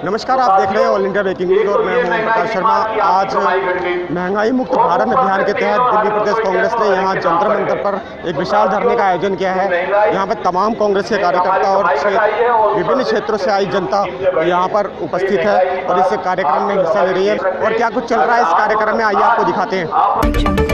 नमस्कार, आप देख रहे हैं ऑल इंडिया ब्रेकिंग न्यूज और मैं हूं प्रकाश शर्मा। आज महंगाई मुक्त भारत अभियान के तहत दिल्ली प्रदेश कांग्रेस ने यहां जंतर मंतर पर एक विशाल धरने का आयोजन किया है। यहां पर तमाम कांग्रेस के कार्यकर्ता और विभिन्न क्षेत्रों से आई जनता यहां पर उपस्थित है और इस कार्यक्रम में हिस्सा ले रही है। और क्या कुछ चल रहा है इस कार्यक्रम में, आइए आपको दिखाते हैं।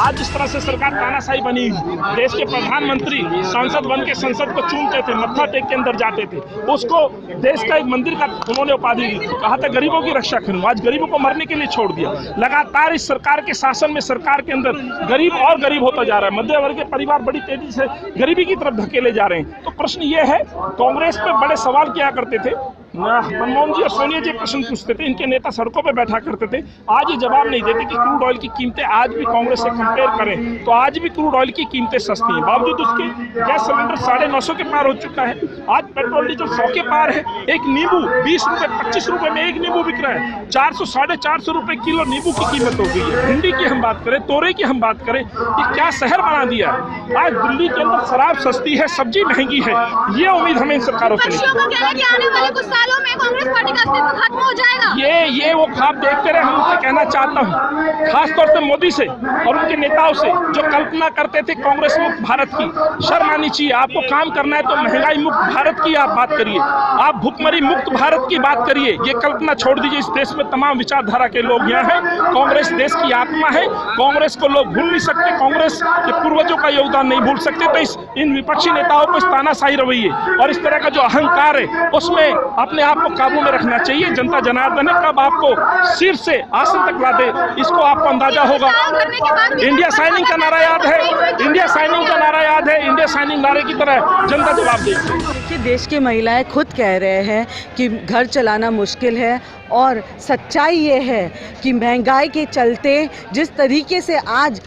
आज जिस तरह से सरकार तानाशाही बनी, देश के प्रधानमंत्री सांसद बन के संसद को चूमते थे, मत्था टेक के अंदर जाते थे, उसको देश का एक मंदिर का उन्होंने उपाधि दी। कहा था गरीबों की रक्षा करूं, आज गरीबों को मरने के लिए छोड़ दिया। लगातार इस सरकार के शासन में सरकार के अंदर गरीब और गरीब होता जा रहा है। मध्य वर्ग के परिवार बड़ी तेजी से गरीबी की तरफ धकेले जा रहे हैं। तो प्रश्न ये है, कांग्रेस पे बड़े सवाल किया करते थे, मनमोहन जी और सोनिया जी प्रश्न पूछते थे, इनके नेता सड़कों पे बैठा करते थे। आज ये जवाब नहीं देते कि क्रूड ऑयल की कीमतें आज भी कांग्रेस से कंपेयर करें तो आज भी क्रूड ऑयल की कीमतें सस्ती हैं। बावजूद उसके गैस सिलेंडर 950 के पार हो चुका है। आज पेट्रोल डीजल 100 के पार है। एक नींबू 20 रुपए 25 रुपए में एक नींबू बिक रहा है। 400 साढ़े 400 रुपए किलो नींबू की कीमत हो गई है। भिंडी की हम बात करें, तोरई की हम बात करें, ये क्या शहर बना दिया है। आज दिल्ली के अंदर शराब सस्ती है, सब्जी महंगी है। ये उम्मीद हमें इन सरकारों से ये वो ख्वाब देखते रहे। हम उनसे कहना चाहता हूँ, खासतौर से मोदी से और उनके नेताओं से, जो कल्पना करते थे कांग्रेस मुक्त भारत की, शर्म आनी चाहिए। आपको काम करना है तो महंगाई मुक्त भारत की आप बात करिए, आप भुखमरी मुक्त भारत की बात करिए। ये कल्पना छोड़ दीजिए। इस देश में तमाम विचारधारा के लोग यहाँ हैं। कांग्रेस देश की आत्मा है, कांग्रेस को लोग भूल नहीं सकते, कांग्रेस के पूर्वजों का योगदान नहीं भूल सकते। तो इन विपक्षी नेताओं को इस तानाशाही रवैये और इस तरह का जो अहंकार है उसमें अपने आप को काबू में रखना चाहिए। जनता जनार्दन है, कब आपको सिर से आसन तक ला दे, इसको आपको अंदाजा होगा। इंडिया साइनिंग का नारा याद है, इंडिया साइनिंग का नारा याद है। इंडिया साइनिंग नारे की तरह जनता जवाब देगी। देखिए, देश की महिलाएं खुद कह रहे हैं कि घर चलाना मुश्किल है और सच्चाई ये है कि महंगाई के चलते जिस तरीके से आज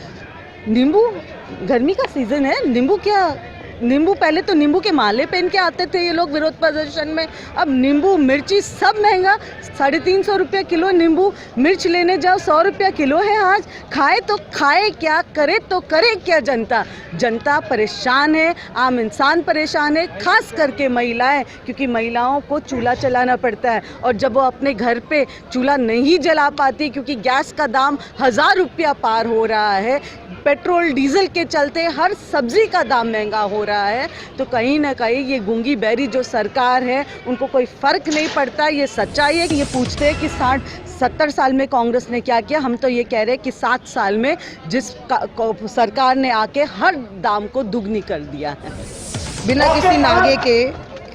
नींबू, गर्मी का सीजन है, नींबू पहले तो नींबू के माले पहन के आते थे ये लोग विरोध प्रदर्शन में। अब नींबू मिर्ची सब महंगा, 350 रुपये किलो नींबू। मिर्च लेने जाओ 100 रुपया किलो है आज। खाए तो खाए क्या, करे तो करे क्या जनता परेशान है, आम इंसान परेशान है, खास करके महिलाएं, क्योंकि महिलाओं को चूल्हा चलाना पड़ता है और जब वो अपने घर पे चूल्हा नहीं जला पाती क्योंकि गैस का दाम 1000 रुपया पार हो रहा है, पेट्रोल डीजल के चलते हर सब्जी का दाम महंगा हो रहा है, तो कहीं ना कहीं ये गूंगी बैरी जो सरकार है उनको कोई फ़र्क नहीं पड़ता। ये सच्चाई है कि ये पूछते हैं कि 60-70 साल में कांग्रेस ने क्या किया। हम तो ये कह रहे हैं कि 7 साल में जिस सरकार ने आके हर दाम को दुगनी कर दिया है। बिना किसी नागे के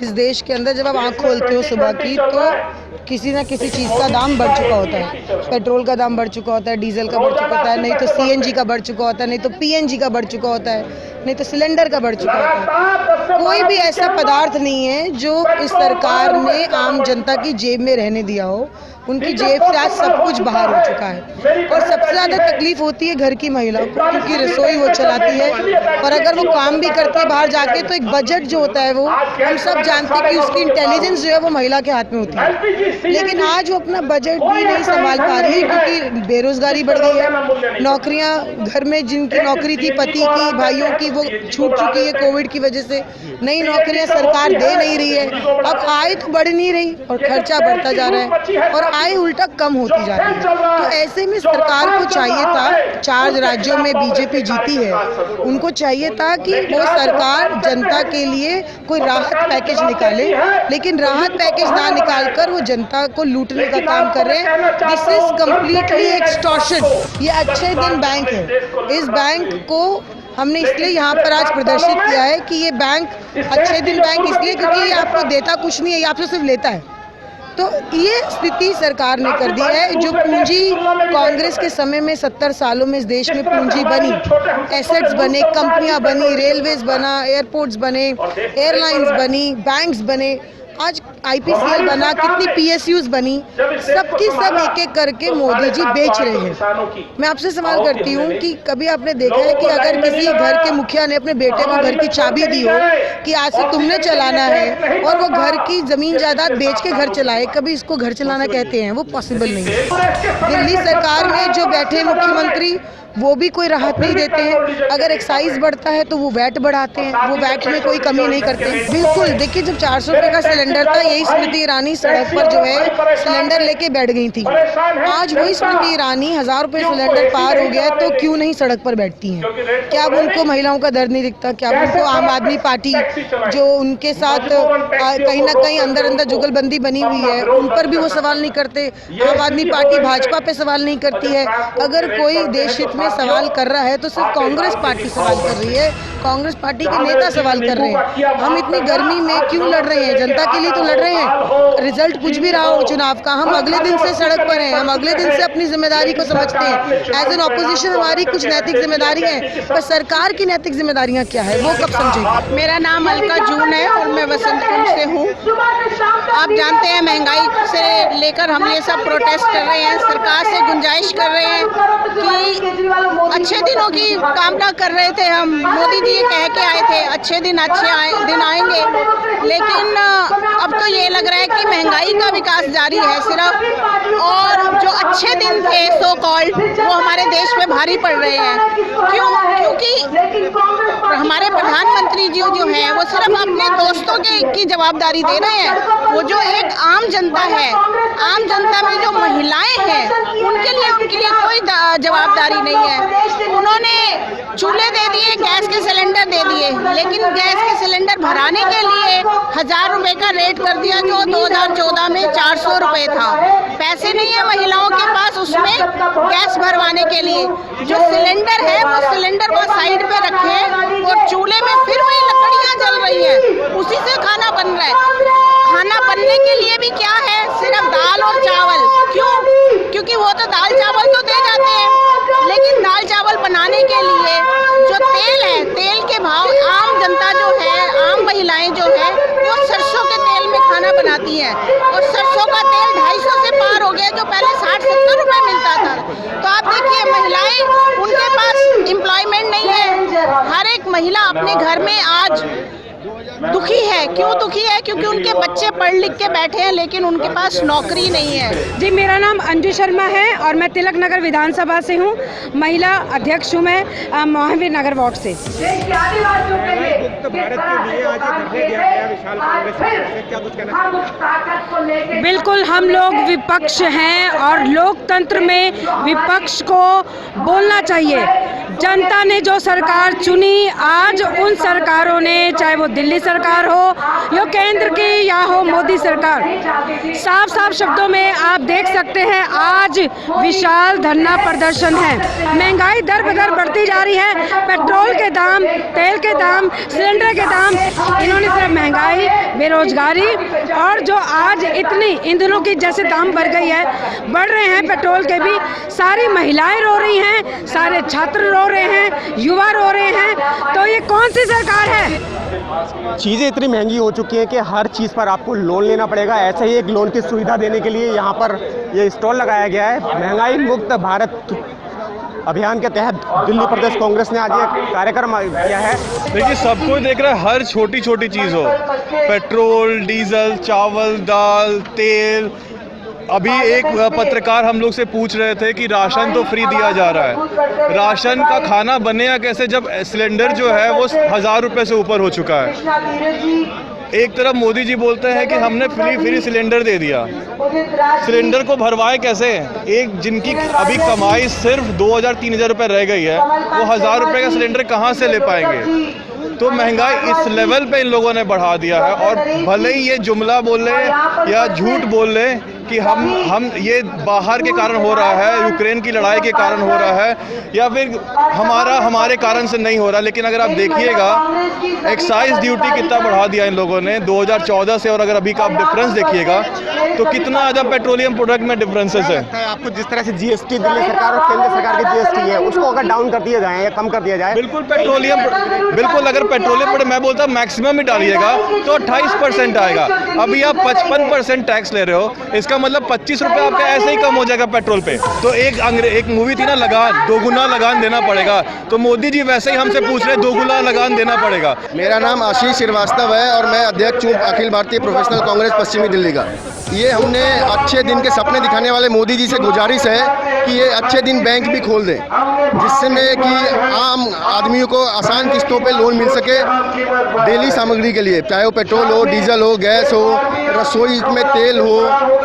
इस देश के अंदर जब आप आँख खोलते हो सुबह की तो किसी ना किसी चीज़ का दाम बढ़ चुका होता है। पेट्रोल का दाम बढ़ चुका होता है, डीजल का बढ़ चुका होता है, नहीं तो सीएनजी का बढ़ चुका होता है, नहीं तो पीएनजी का बढ़ चुका होता है, नहीं तो सिलेंडर का बढ़ चुका होता है। कोई भी ऐसा पदार्थ नहीं है जो इस सरकार ने आम जनता की जेब में रहने दिया हो। उनकी जेब से आज सब कुछ बाहर हो चुका है और सबसे ज़्यादा तकलीफ होती है घर की महिलाओं को, क्योंकि रसोई वो चलाती है और अगर वो काम भी करती है बाहर जाके तो एक बजट जो होता है वो हम सब जानते हैं कि उसकी इंटेलिजेंस जो है वो महिला के हाथ में होती है। लेकिन आज वो अपना बजट भी नहीं संभाल पा रही है क्योंकि बेरोजगारी बढ़ गई है। नौकरियां घर में जिनकी नौकरी थी पति की, भाइयों की, वो छूट चुकी है कोविड की वजह से। नई नौकरियां सरकार दे नहीं रही है। अब आय तो बढ़ नहीं रही और खर्चा बढ़ता जा रहा है और आय उल्टा कम होती जा रही है। तो ऐसे में सरकार को चाहिए था, 4 राज्यों में बीजेपी जीती है, उनको चाहिए था कि वो सरकार जनता के लिए कोई राहत पैकेज निकाले, लेकिन राहत पैकेज ना निकालकर वो जनता को लूटने का काम कर रहे हैं। This is completely extortion. ये अच्छे दिन बैंक है। इस बैंक को हमने इसलिए यहाँ पर आज प्रदर्शित किया है कि ये बैंक अच्छे दिन बैंक इसलिए क्योंकि ये आपको देता कुछ नहीं है, ये आपसे सिर्फ लेता है। तो ये स्थिति सरकार ने कर दी है। जो पूंजी कांग्रेस के समय में 70 सालों में इस देश में पूंजी बनी, एसेट्स बने, कंपनियां बनी, रेलवेज बना, एयरपोर्ट्स बने, एयरलाइंस बनी, बैंक्स बने, आज IPCL बना, कितनी PSUs बनी, सबकी सब एक एक करके मोदी जी बेच रहे हैं। मैं आपसे सवाल करती हूँ कि कभी आपने देखा है कि अगर किसी घर के मुखिया ने अपने बेटे को घर की चाबी दी हो कि आज से तुमने चलाना है, और वो घर की जमीन जायदाद बेच के घर चलाए, कभी इसको घर चलाना कहते हैं? वो पॉसिबल नहीं है। दिल्ली सरकार में जो बैठे मुख्यमंत्री वो भी कोई राहत नहीं देते हैं। अगर एक्साइज बढ़ता है तो वो वैट बढ़ाते हैं, वो वैट में कोई कमी नहीं करते। बिल्कुल, देखिए जब 400 रुपये का सिलेंडर था, यही स्मृति ईरानी सड़क पर जो है सिलेंडर लेके बैठ गई थी। आज वही स्मृति ईरानी 1000 रुपये सिलेंडर पार हो गया तो क्यों नहीं सड़क पर बैठती हैं? क्या अब उनको महिलाओं का दर्द नहीं दिखता? क्या उनको आम आदमी पार्टी जो उनके साथ कहीं ना कहीं अंदर अंदर जुगलबंदी बनी हुई है, उन पर भी वो सवाल नहीं करते? आम आदमी पार्टी भाजपा पे सवाल नहीं करती है? अगर कोई देश हित में सवाल कर रहा है तो सिर्फ कांग्रेस पार्टी सवाल कर रही है, कांग्रेस पार्टी के नेता सवाल कर रहे हैं। हम इतनी गर्मी में क्यों लड़ रहे हैं? जनता के लिए तो लड़ रहे हैं। रिजल्ट कुछ भी रहा हो चुनाव का, हम अगले दिन से सड़क पर हैं, हम अगले दिन से अपनी जिम्मेदारी को समझते हैं। एज एन ऑपोजिशन हमारी कुछ नैतिक जिम्मेदारी है, पर सरकार की नैतिक जिम्मेदारियां क्या है वो कब समझेगी? मेरा नाम अलका जून है और मैं वसंत कुंज से हूँ। आप जानते हैं महंगाई से लेकर हम ये सब प्रोटेस्ट कर रहे हैं, सरकार से गुंजाइश कर रहे हैं कि अच्छे दिनों की कामना कर रहे थे हम। मोदी जी कह के आए थे अच्छे दिन दिन आएंगे, लेकिन अब तो ये लग रहा है कि महंगाई का विकास जारी है सिर्फ, और जो अच्छे दिन थे सो कॉल्ड वो हमारे देश में भारी पड़ रहे हैं। क्योंकि हमारे प्रधानमंत्री जी जो हैं वो सिर्फ अपने दोस्तों की जवाबदारी दे रहे हैं। वो जो एक आम जनता है, आम जनता में जो महिलाएं हैं उनके लिए कोई जवाबदारी नहीं है। उन्होंने चूल्हे दे दिए, गैस के सिलेंडर दे दिए, लेकिन गैस के सिलेंडर भराने के लिए 1000 रुपए का रेट कर दिया जो 2014 में 400 रुपए था। पैसे नहीं है महिलाओं के पास उसमें गैस भरवाने के लिए। जो सिलेंडर है वो सिलेंडर को साइड पे रखे और चूल्हे में फिर वही लकड़ियां जल रही हैं, उसी से खाना बन रहा है। खाना बनने के लिए भी क्या है, सिर्फ दाल और चावल। क्यों? क्योंकि वो तो दाल चावल तो दे जाते हैं, लेकिन दाल चावल बनाने के लिए जो तेल है, तेल के भाव, आम जनता जो है, आम महिलाएं जो है वो सरसों के तेल में खाना बनाती हैं, और सरसों का तेल 250 से पार हो गया जो पहले 60-70 रुपए मिलता था। तो आप देखिए महिलाएं, उनके पास एम्प्लॉयमेंट नहीं है। हर एक महिला अपने घर में आज दुखी है। क्यों दुखी है? क्योंकि उनके बच्चे पढ़ लिख के बैठे हैं लेकिन उनके पास नौकरी नहीं है। जी, मेरा नाम अंजू शर्मा है और मैं तिलक नगर विधानसभा से हूँ, महिला अध्यक्ष हूँ मैं महावीर नगर वार्ड से। बिल्कुल, हम लोग विपक्ष हैं और लोकतंत्र में विपक्ष को बोलना चाहिए। जनता ने जो सरकार चुनी, आज उन सरकारों ने, चाहे वो दिल्ली सरकार हो या केंद्र की या हो मोदी सरकार, साफ साफ शब्दों में आप देख सकते हैं आज विशाल धरना प्रदर्शन है। महंगाई दर बदर बढ़ती जा रही है, पेट्रोल के दाम, तेल के दाम, सिलेंडर के दाम, इन्होंने सिर्फ महंगाई, बेरोजगारी और जो आज इतनी ईंधनों की जैसे दाम बढ़ गई है, बढ़ रहे हैं पेट्रोल के भी, सारी महिलाएं रो रही हैं, सारे छात्र रो रहे हैं, युवा रो रहे हैं। तो ये कौन सी सरकार है? चीज़ें इतनी महंगी हो चुकी हैं कि हर चीज़ पर आपको लोन लेना पड़ेगा। ऐसे ही एक लोन की सुविधा देने के लिए यहाँ पर ये स्टॉल लगाया गया है। महंगाई मुक्त भारत अभियान के तहत दिल्ली प्रदेश कांग्रेस ने आज एक कार्यक्रम किया है। देखिए, सबको देख रहा है, हर छोटी छोटी चीज़ हो, पेट्रोल, डीजल, चावल, दाल, तेल। अभी एक पत्रकार हम लोग से पूछ रहे थे कि राशन तो फ्री दिया जा रहा है, राशन का खाना बनेगा कैसे जब सिलेंडर जो है वो 1000 रुपये से ऊपर हो चुका है। एक तरफ मोदी जी बोलते हैं कि हमने फ्री सिलेंडर दे दिया, सिलेंडर को भरवाए कैसे? एक जिनकी अभी कमाई सिर्फ 2000-3000 रुपये रह गई है, वो 1000 रुपये का सिलेंडर कहाँ से ले पाएंगे? तो महंगाई इस लेवल पे इन लोगों ने बढ़ा दिया है। और भले ही ये जुमला बोले या झूठ बोल ले, कि हम ये बाहर के कारण हो रहा है, यूक्रेन की लड़ाई के कारण हो रहा है, या फिर हमारे कारण से नहीं हो रहा। लेकिन अगर आप देखिएगा एक्साइज ड्यूटी कितना बढ़ा दिया इन लोगों ने 2014 से, और अगर अभी का आप डिफरेंस देखिएगा तो कितना ज़्यादा पेट्रोलियम प्रोडक्ट में डिफरेंसेस है। आपको जिस तरह से जीएसटी दिल्ली सरकार और केंद्र सरकार की जीएसटी है उसको अगर डाउन कर दिया जाए या कम कर दिया जाए, बिल्कुल अगर पेट्रोलियम मैं बोलता हूँ मैक्सिमम ही डालिएगा तो 28% आएगा। अभी आप 55% टैक्स ले रहे हो, इसका मतलब 25 रुपये आपका ऐसे ही कम हो जाएगा पेट्रोल पे। तो एक मूवी थी ना लगान, दोगुना लगान देना पड़ेगा, तो मोदी जी वैसे ही हमसे पूछ रहे दोगुना लगान देना पड़ेगा। मेरा नाम आशीष श्रीवास्तव है और मैं अध्यक्ष हूँ अखिल भारतीय प्रोफेशनल कांग्रेस पश्चिमी दिल्ली का। ये हमने अच्छे दिन के सपने दिखाने वाले मोदी जी से गुजारिश है कि ये अच्छे दिन बैंक भी खोल दें, जिसमें कि आम आदमियों को आसान किस्तों पे लोन मिल सके डेली सामग्री के लिए, चाहे वो पेट्रोल हो, डीजल हो, गैस हो, रसोई में तेल हो,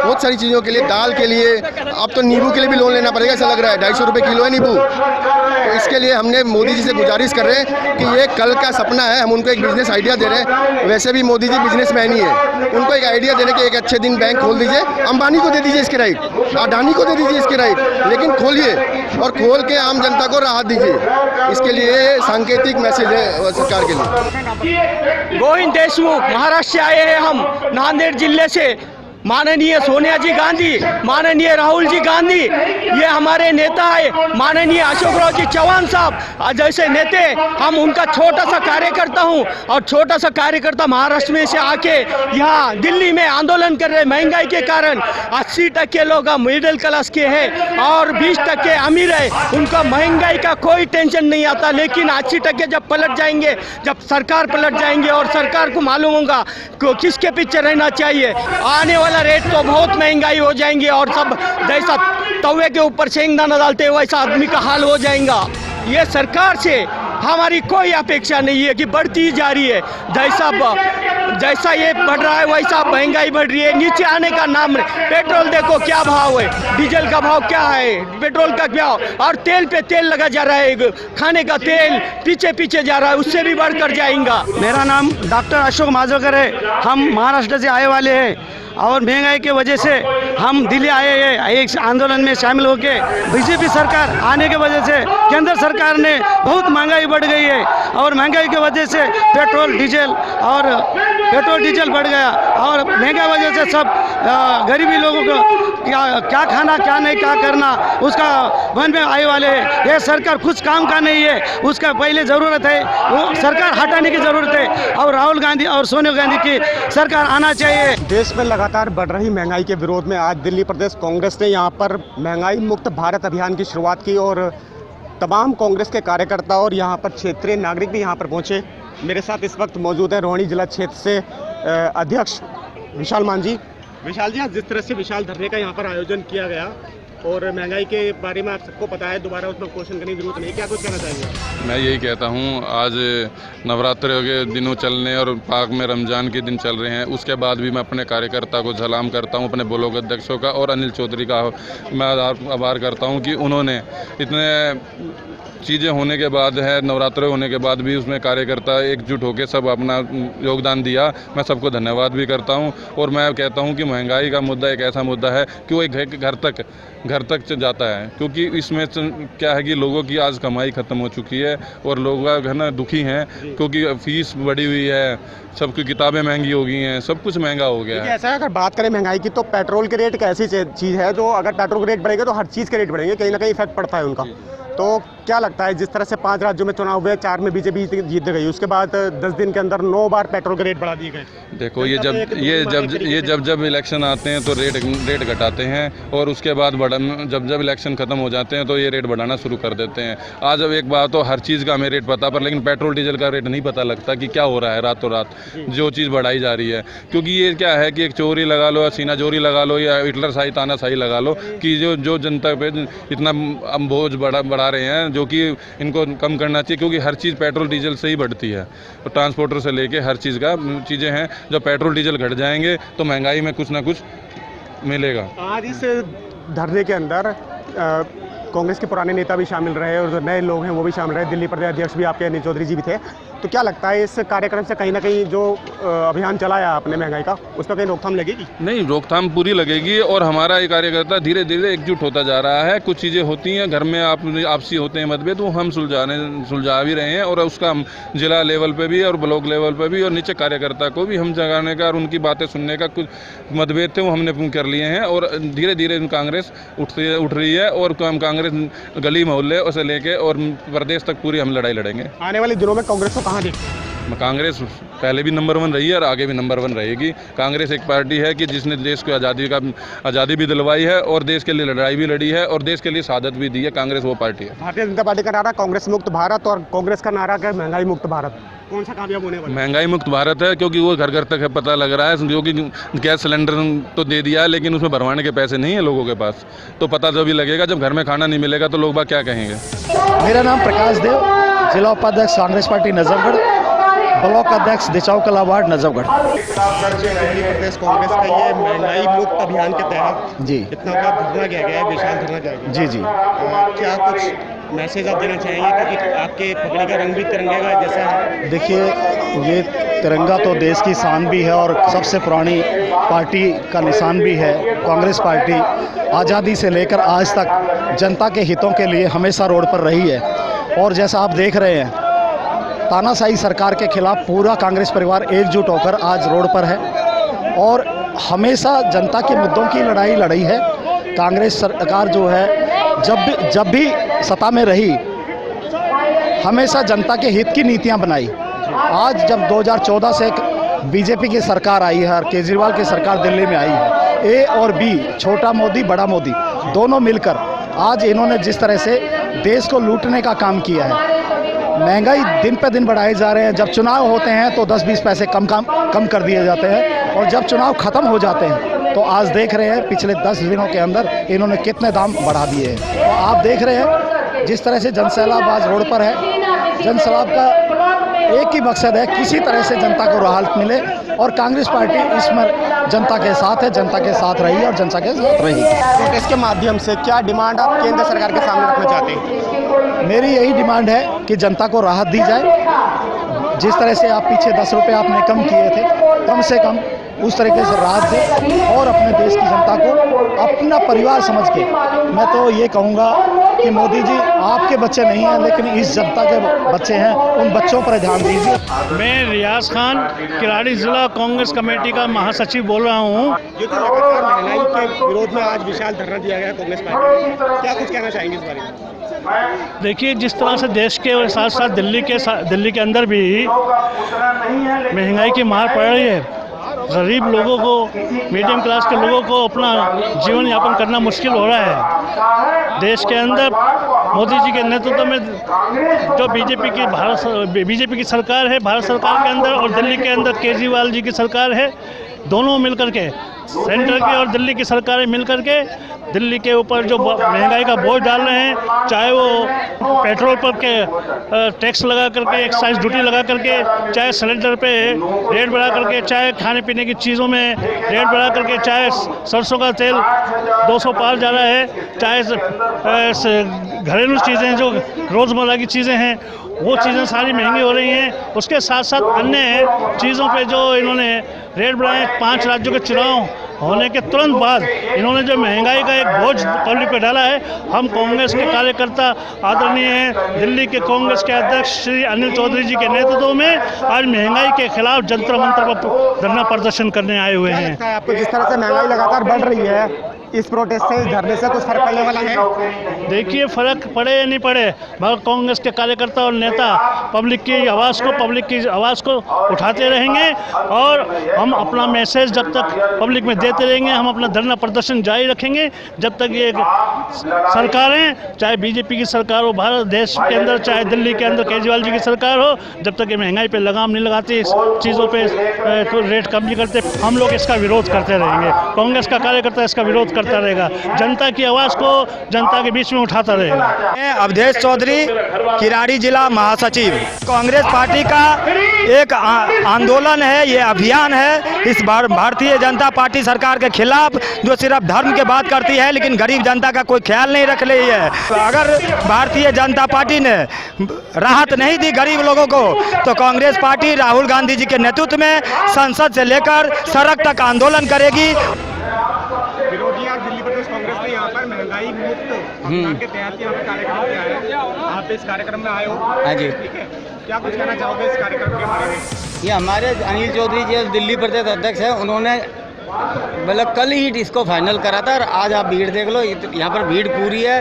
बहुत सारी चीज़ों के लिए, दाल के लिए। अब तो नींबू के लिए भी लोन लेना पड़ेगा ऐसा लग रहा है, 250 रुपये किलो है नींबू। तो इसके लिए हमने मोदी जी से गुजारिश कर रहे हैं कि ये कल का सपना है, हम उनको एक बिजनेस आइडिया दे रहे हैं। वैसे भी मोदी जी बिजनेसमैन ही है, उनको एक आइडिया देने के एक अच्छे दिन बैंक खोल दीजिए, अंबानी को दे दीजिए इसके राइट, अडानी को दे दीजिए इसके राइट, लेकिन खोलिए और खोल के आम जनता को राहत दीजिए। इसके लिए सांकेतिक मैसेज है सरकार के लिए। गोविंद देशमुख, महाराष्ट्र से आए हैं हम, नांदेड़ जिले से। माननीय सोनिया जी गांधी, माननीय राहुल जी गांधी, ये हमारे नेता है। माननीय अशोक राव जी चौहान साहब जैसे नेते, हम उनका छोटा सा कार्यकर्ता हूँ, और छोटा सा कार्यकर्ता महाराष्ट्र में से आके यहाँ दिल्ली में आंदोलन कर रहे। महंगाई के कारण 80% लोग मिडिल क्लास के हैं और 20% अमीर है, उनका महंगाई का कोई टेंशन नहीं आता। लेकिन 80% जब पलट जाएंगे, जब सरकार पलट जाएंगे और सरकार को मालूम होगा किसके पीछे रहना चाहिए, आने वाला रेट तो बहुत महंगाई हो जाएंगे और सब जैसा तवे के ऊपर शेंगदाना डालते हैं वैसा आदमी का हाल हो जाएगा। ये सरकार से हमारी कोई अपेक्षा नहीं है कि बढ़ती जा रही है, जैसा ये बढ़ रहा है वैसा महंगाई बढ़ रही है, नीचे आने का नाम नहीं। पेट्रोल देखो क्या भाव है, डीजल का भाव क्या है, पेट्रोल का क्या, और तेल पे तेल लगा जा रहा है, खाने का तेल पीछे जा रहा है, उससे भी बढ़कर जाएगा। मेरा नाम डॉक्टर अशोक माजोकर है, हम महाराष्ट्र से आए वाले हैं और महंगाई के वजह से हम दिल्ली आए हैं एक आंदोलन में शामिल होकर। बीजेपी सरकार आने के वजह से केंद्र सरकार ने बहुत महंगाई बढ़ गई है और महंगाई की वजह से पेट्रोल डीजल बढ़ गया और महंगाई वजह से सब गरीबी लोगों को क्या खाना क्या नहीं क्या करना उसका मन में आए वाले हैं। ये सरकार कुछ काम का नहीं है, उसका पहले ज़रूरत है वो सरकार हटाने की ज़रूरत है और राहुल गांधी और सोनिया गांधी की सरकार आना चाहिए। देश में लगातार बढ़ रही महंगाई के विरोध में आज दिल्ली प्रदेश कांग्रेस ने यहाँ पर महंगाई मुक्त भारत अभियान की शुरुआत की और तमाम कांग्रेस के कार्यकर्ता और यहाँ पर क्षेत्रीय नागरिक भी यहाँ पर पहुँचे। मेरे साथ इस वक्त मौजूद है रोहिणी जिला क्षेत्र से अध्यक्ष विशाल मान जी। विशाल जी, आज जिस तरह से विशाल धरने का यहाँ पर आयोजन किया गया और महंगाई के बारे में आप सबको पता है, दोबारा उसमें क्वेश्चन करने की जरूरत नहीं, क्या कुछ कहना चाहेंगे? मैं यही कहता हूँ, आज नवरात्र के दिनों चलने और पाक में रमज़ान के दिन चल रहे हैं, उसके बाद भी मैं अपने कार्यकर्ता को सलाम करता हूँ, अपने ब्लॉक अध्यक्षों का और अनिल चौधरी का मैं आभार करता हूँ कि उन्होंने इतने चीज़ें होने के बाद है, नवरात्रे होने के बाद भी उसमें कार्यकर्ता एकजुट होकर सब अपना योगदान दिया। मैं सबको धन्यवाद भी करता हूं और मैं कहता हूं कि महंगाई का मुद्दा एक ऐसा मुद्दा है कि वो एक घर तक जाता है, क्योंकि इसमें क्या है कि लोगों की आज कमाई ख़त्म हो चुकी है और लोग है ना दुखी हैं, क्योंकि फीस बढ़ी हुई है, सबकी किताबें महंगी हो गई हैं, सब कुछ महंगा हो गया है। ऐसा है, अगर बात करें महंगाई की तो पेट्रोल के रेट एक ऐसी चीज़ है जो अगर पेट्रोल के रेट बढ़ेंगे तो हर चीज़ के रेट बढ़ेंगे, कहीं ना कहीं इफेक्ट पड़ता है उनका। तो क्या लगता है, जिस तरह से 5 राज्यों में चुनाव हुए, 4 में बीजेपी जीत गई, उसके बाद 10 दिन के अंदर 9 बार पेट्रोल के रेट बढ़ा दिए गए। देखो जब इलेक्शन आते हैं तो रेट घटाते हैं और उसके बाद जब इलेक्शन खत्म हो जाते हैं तो ये रेट बढ़ाना शुरू कर देते हैं। आज अब एक बात तो हर चीज़ का हमें रेट पता, पर लेकिन पेट्रोल डीजल का रेट नहीं पता लगता कि क्या हो रहा है रातों रात जो चीज़ बढ़ाई जा रही है। क्योंकि ये क्या है कि एक चोरी लगा लो या सीना चोरी लगा लो या हिटलर शाही तानाशाही लगा लो कि जो जनता पे इतना बोझ बढ़ा रहे हैं, जो कि इनको कम करना चाहिए, क्योंकि हर चीज़ पेट्रोल डीजल से ही बढ़ती है। तो ट्रांसपोर्टर से लेके हर चीज़ का चीज़ें हैं, जब पेट्रोल डीजल घट जाएंगे तो महंगाई में कुछ ना कुछ मिलेगा। आज इस धरने के अंदर कांग्रेस के पुराने नेता भी शामिल रहे और जो नए लोग हैं वो भी शामिल रहे, दिल्ली प्रदेश अध्यक्ष भी आपके अनिल चौधरी जी भी थे। तो क्या लगता है इस कार्यक्रम से कहीं ना कहीं जो अभियान चलाया आपने महंगाई का, उस पर कहीं रोकथाम लगेगी? नहीं, रोकथाम पूरी लगेगी और हमारा ये कार्यकर्ता धीरे धीरे एकजुट होता जा रहा है। कुछ चीज़ें होती हैं घर में आपसी होते हैं मतभेद, वो हम सुलझा भी रहे हैं और उसका हम जिला लेवल पे भी और ब्लॉक लेवल पे भी और नीचे कार्यकर्ता को भी हम जगाने का और उनकी बातें सुनने का कुछ मतभेद थे वो हमने पूर्ण कर लिए हैं और धीरे धीरे कांग्रेस उठ रही है और कांग्रेस गली मोहल्ले से लेके और प्रदेश तक पूरी हम लड़ाई लड़ेंगे। आने वाले दिनों में कांग्रेस को कहाँ देखते हैं? कांग्रेस पहले भी नंबर 1 रही है और आगे भी नंबर 1 रहेगी। कांग्रेस एक पार्टी है कि जिसने देश को आज़ादी भी दिलवाई है और देश के लिए लड़ाई भी लड़ी है और देश के लिए शहादत भी दी है। कांग्रेस वो पार्टी है। भारतीय जनता पार्टी का नारा कांग्रेस मुक्त भारत और कांग्रेस का नारा क्या महंगाई मुक्त भारत, कौन सा कामयाब होने वाला है? महंगाई मुक्त भारत है क्योंकि वो घर घर तक है, पता लग रहा है, क्योंकि गैस सिलेंडर तो दे दिया है लेकिन उसमें भरवाने के पैसे नहीं है लोगों के पास। तो पता जब भी लगेगा जब घर में खाना नहीं मिलेगा तो लोग बात क्या कहेंगे। मेरा नाम प्रकाश देव, जिला उपाध्यक्ष कांग्रेस पार्टी नजफगढ़, ब्लॉक अध्यक्ष दिचाऊ कला वार्ड नजफगढ़। दिल्ली प्रदेश कांग्रेस का ये महंगाई मुक्त अभियान के तहत जी इतना बड़ा धरना किया गया है, विशाल धरना किया गया है। जी जी क्या कुछ मैसेज आप देना चाहेंगे क्योंकि आपके पगड़ी का रंग भी तिरंगे का जैसा है? देखिए, ये तिरंगा तो देश की शान भी है और सबसे पुरानी पार्टी का निशान भी है। कांग्रेस पार्टी आज़ादी से लेकर आज तक जनता के हितों के लिए हमेशा रोड पर रही है और जैसा आप देख रहे हैं तानाशाही सरकार के खिलाफ पूरा कांग्रेस परिवार एकजुट होकर आज रोड पर है और हमेशा जनता के मुद्दों की लड़ाई लड़ी है। कांग्रेस सरकार जो है जब भी सत्ता में रही हमेशा जनता के हित की नीतियां बनाई। आज जब 2014 से बीजेपी की सरकार आई है और केजरीवाल की सरकार दिल्ली में आई है, ए और बी, छोटा मोदी बड़ा मोदी दोनों मिलकर आज इन्होंने जिस तरह से देश को लूटने का काम किया है, महंगाई दिन पे दिन बढ़ाए जा रहे हैं। जब चुनाव होते हैं तो 10-20 पैसे कम कर दिए जाते हैं और जब चुनाव ख़त्म हो जाते हैं तो आज देख रहे हैं पिछले 10 दिनों के अंदर इन्होंने कितने दाम बढ़ा दिए हैं। तो आप देख रहे हैं जिस तरह से जनसैलाब आज रोड पर है। जनसैलाब का एक ही मकसद है, किसी तरह से जनता को राहत मिले और कांग्रेस पार्टी इसमें जनता के साथ है, जनता के साथ रही है और जनता के साथ रहेगी। प्रोटेस्ट के माध्यम से क्या डिमांड आप केंद्र सरकार के सामने रखना चाहते हैं? मेरी यही डिमांड है कि जनता को राहत दी जाए। जिस तरह से आप पीछे 10 रुपये आपने कम किए थे, कम से कम उस तरीके से राहत दें और अपने देश की जनता को अपना परिवार समझ के, मैं तो ये कहूँगा कि मोदी जी आपके बच्चे नहीं हैं लेकिन इस जनता के बच्चे हैं, उन बच्चों पर ध्यान दीजिए। मैं रियाज खान, किराड़ी जिला कांग्रेस कमेटी का महासचिव बोल रहा हूँ। ये तो लगातार महंगाई के विरोध में आज विशाल धरना दिया गया है कांग्रेस पार्टी ने, क्या कुछ कहना चाहेंगे इस बारे में? देखिए, जिस तरह से देश के साथ साथ दिल्ली के अंदर भी महंगाई की मार पड़ रही है, गरीब लोगों को, मीडियम क्लास के लोगों को अपना जीवन यापन करना मुश्किल हो रहा है। देश के अंदर मोदी जी के नेतृत्व में जो बीजेपी की सरकार है, भारत सरकार के अंदर और दिल्ली के अंदर केजरीवाल जी की सरकार है, दोनों मिलकर के, सेंटर की और दिल्ली की सरकारें मिलकर के दिल्ली के ऊपर जो महंगाई का बोझ डाल रहे हैं, चाहे वो पेट्रोल पर के टैक्स लगा करके, एक्साइज ड्यूटी लगा करके, चाहे सिलेंडर पे रेट बढ़ा करके, चाहे खाने पीने की चीज़ों में रेट बढ़ा करके, चाहे सरसों का तेल 200 पार जा रहा है, चाहे घरेलू चीज़ें जो रोज़मर्रा की चीज़ें हैं वो चीज़ें सारी महंगी हो रही हैं। उसके साथ साथ अन्य चीज़ों पे जो इन्होंने रेट बढ़ाए, 5 राज्यों के चुनाव होने के तुरंत बाद इन्होंने जो महंगाई का एक बोझ पब्लिक पे डाला है। हम कांग्रेस के कार्यकर्ता आदरणीय हैं, दिल्ली के कांग्रेस के अध्यक्ष श्री अनिल चौधरी जी के नेतृत्व में आज महंगाई के खिलाफ जंतर मंतर पर धरना प्रदर्शन करने आए हुए हैं। आपको जिस तरह से महंगाई लगातार बढ़ रही है, इस प्रोटेस्ट से, इस धरने से कुछ फर्क पड़ने वाला है? देखिए, फर्क पड़े या नहीं पड़े, मगर कांग्रेस के कार्यकर्ता और नेता पब्लिक की आवाज़ को उठाते रहेंगे और हम अपना मैसेज जब तक पब्लिक में देते रहेंगे। हम अपना धरना प्रदर्शन जारी रखेंगे जब तक ये सरकारें, चाहे बीजेपी की सरकार हो भारत देश के अंदर, चाहे दिल्ली के अंदर केजरीवाल जी की सरकार हो, जब तक ये महंगाई पे लगाम नहीं लगाती, इस चीज़ों पे रेट कम नहीं करते, हम लोग इसका विरोध करते रहेंगे। कांग्रेस का कार्यकर्ता इसका विरोध करता रहेगा, जनता की आवाज़ को जनता के बीच में उठाता रहेगा। मैं अवधेश चौधरी, किराड़ी जिला महासचिव, कांग्रेस पार्टी का एक आंदोलन है, ये अभियान है इस बार भारतीय जनता पार्टी सरकार के खिलाफ, जो सिर्फ धर्म की बात करती है लेकिन गरीब जनता का कोई ख्याल नहीं रख रही है। अगर भारतीय जनता पार्टी ने राहत नहीं दी गरीब लोगों को तो कांग्रेस पार्टी राहुल गांधी जी के नेतृत्व में संसद से लेकर सड़क तक आंदोलन करेगी। विरोधी आज दिल्ली प्रदेश कांग्रेस ने यहाँ पर महंगाई मुक्त अभियान के तहत यहाँ पे कार्यक्रम किया है। आप इस कार्यक्रम में आए हो? हाँ जी। ठीक है, क्या कुछ कहना चाहोगे इस कार्यक्रम के बारे में? ये हमारे अनिल चौधरी जी दिल्ली प्रदेश अध्यक्ष हैं, उन्होंने मतलब कल ही इसको फाइनल करा था और आज आप भीड़ देख लो, यहाँ पर भीड़ पूरी है।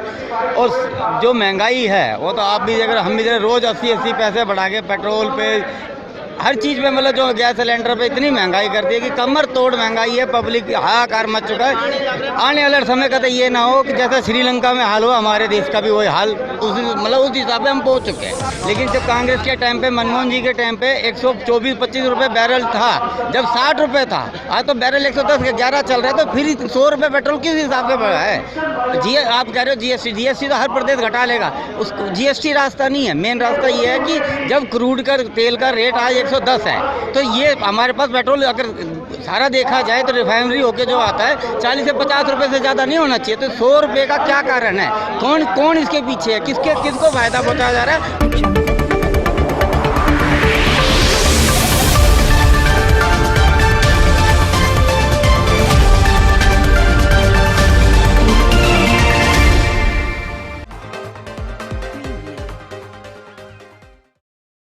और जो महंगाई है वो तो आप भी देख रहे, हम भी देख रहे, रोज़ 80-80 पैसे बढ़ा के पेट्रोल पे हर चीज़ पे, मतलब जो गैस सिलेंडर पे इतनी महंगाई कर दी है कि कमर तोड़ महंगाई है। पब्लिक हाहाकार मच चुका है। आने वाले समय का तो ये ना हो कि जैसे श्रीलंका में हाल हुआ, हमारे देश का भी वही हाल उस हिसाब से हम पहुंच चुके हैं। लेकिन जब कांग्रेस के टाइम पे, मनमोहन जी के टाइम पे 124-25 रुपये बैरल था, जब 60 रुपये था, आज तो बैरल 110-11 चल रहा है, तो फिर 100 रुपये पेट्रोल किस हिसाब से बढ़ा है? आप कह रहे हो जीएसटी तो हर प्रदेश घटा लेगा, उस जीएसटी रास्ता नहीं है। मेन रास्ता ये है कि जब क्रूड का तेल का रेट आज 110 है, तो ये हमारे पास पेट्रोल अगर सारा देखा जाए तो रिफाइनरी होके जो आता है 40 से 50 रुपए से ज़्यादा नहीं होना चाहिए। तो 100 रुपये का क्या कारण है? कौन इसके पीछे है? किसको फ़ायदा पहुँचाया जा रहा है?